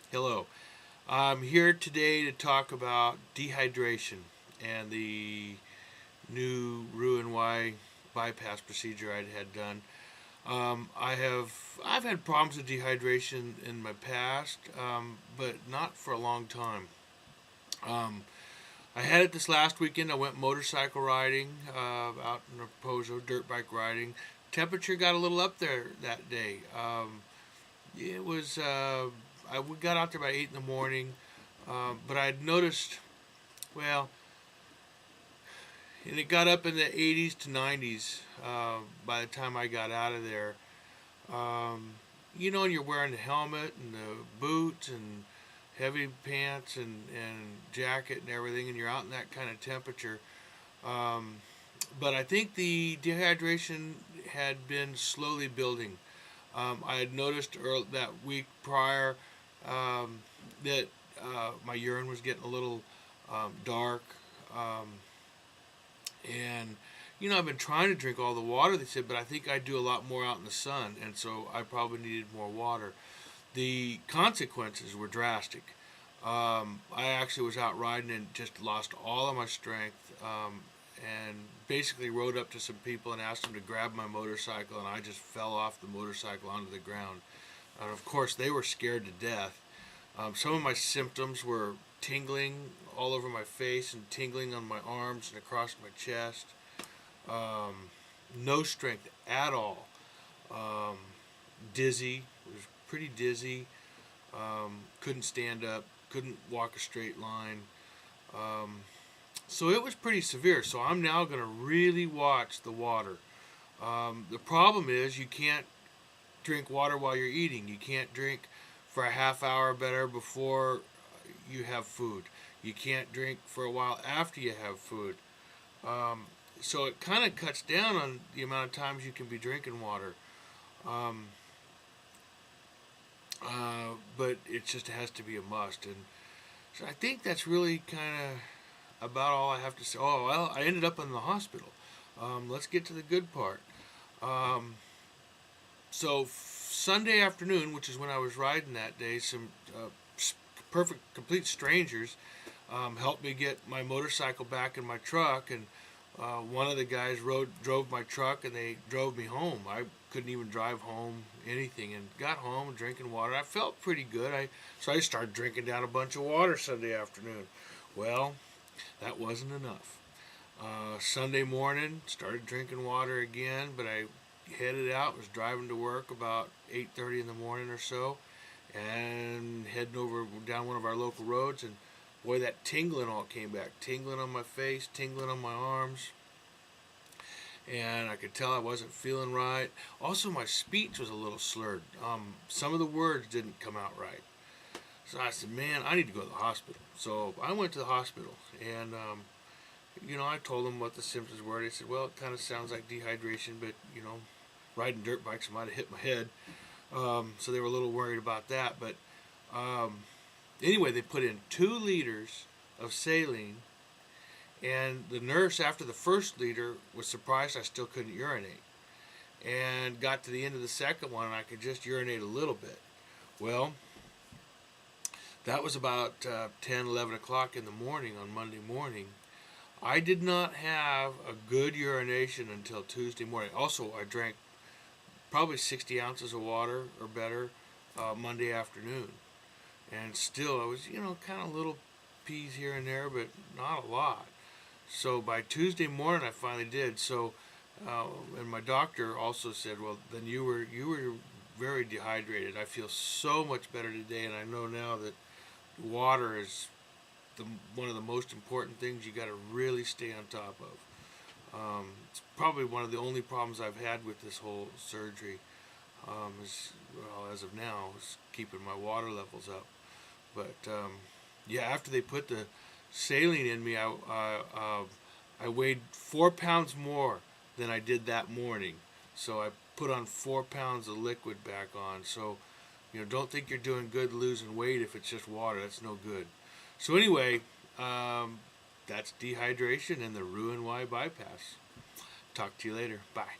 Hello. I'm here today to talk about dehydration and the new ROUX-EN-Y bypass procedure I had done. I've had problems with dehydration in my past, but not for a long time. Um, I had it this last weekend. I went motorcycle riding out in Reposo, dirt bike riding. Temperature got a little up there that day. It was we got out there by 8 in the morning, but I'd noticed, well, and it got up in the 80s to 90s by the time I got out of there. Um, and you're wearing the helmet and the boots and heavy pants and jacket and everything, and you're out in that kind of temperature. Um, but I think the dehydration had been slowly building. I had noticed that week prior that my urine was getting a little dark. Um, and, I've been trying to drink all the water, they said, but I think I do a lot more out in the sun. And so I probably needed more water. The consequences were drastic. I actually was out riding and just lost all of my strength. And basically rode up to some people and asked them to grab my motorcycle, and I just fell off the motorcycle onto the ground. And of course, they were scared to death. Some of my symptoms were tingling all over my face and tingling on my arms and across my chest. No strength at all. Um, Dizzy, was pretty dizzy. Couldn't stand up, couldn't walk a straight line. So it was pretty severe. So I'm now going to really watch the water. The problem is you can't drink water while you're eating. You can't drink for a half hour better before you have food. You can't drink for a while after you have food. So it kind of cuts down on the amount of times you can be drinking water. Um, but it just has to be a must. And so I think that's really kind of about all I have to say. Oh, well, I ended up in the hospital. Let's get to the good part. Um, so Sunday afternoon, which is when I was riding that day, some complete strangers helped me get my motorcycle back in my truck, and one of the guys drove my truck, and they drove me home. I couldn't even drive home, anything, and got home drinking water. I felt pretty good. So I started drinking down a bunch of water Sunday afternoon. Well, that wasn't enough. Sunday morning, started drinking water again, but I headed out, was driving to work about 8:30 in the morning or so, and heading over down one of our local roads, and boy, that tingling all came back. Tingling on my face, tingling on my arms, and I could tell I wasn't feeling right. Also, my speech was a little slurred. Some of the words didn't come out right. So I said, man, I need to go to the hospital. So I went to the hospital, and I told them what the symptoms were. They said, well, it kind of sounds like dehydration, but riding dirt bikes might have hit my head. So they were a little worried about that. But anyway, they put in 2 liters of saline, and the nurse, after the first liter, was surprised I still couldn't urinate, and got to the end of the second one, and I could just urinate a little bit. Well, that was about 10, 11 o'clock in the morning on Monday morning. I did not have a good urination until Tuesday morning. Also, I drank probably 60 ounces of water or better Monday afternoon. And still, I was, kind of little peas here and there, but not a lot. So by Tuesday morning, I finally did. So, and my doctor also said, well, then you were very dehydrated. I feel so much better today, and I know now that water is one of the most important things you got to really stay on top of. It's probably one of the only problems I've had with this whole surgery, as of now, is keeping my water levels up. But yeah, after they put the saline in me, I weighed 4 pounds more than I did that morning. So I put on 4 pounds of liquid back on. So don't think you're doing good losing weight if it's just water. That's no good. So anyway, that's dehydration and the ROUX-EN-Y bypass. Talk to you later. Bye.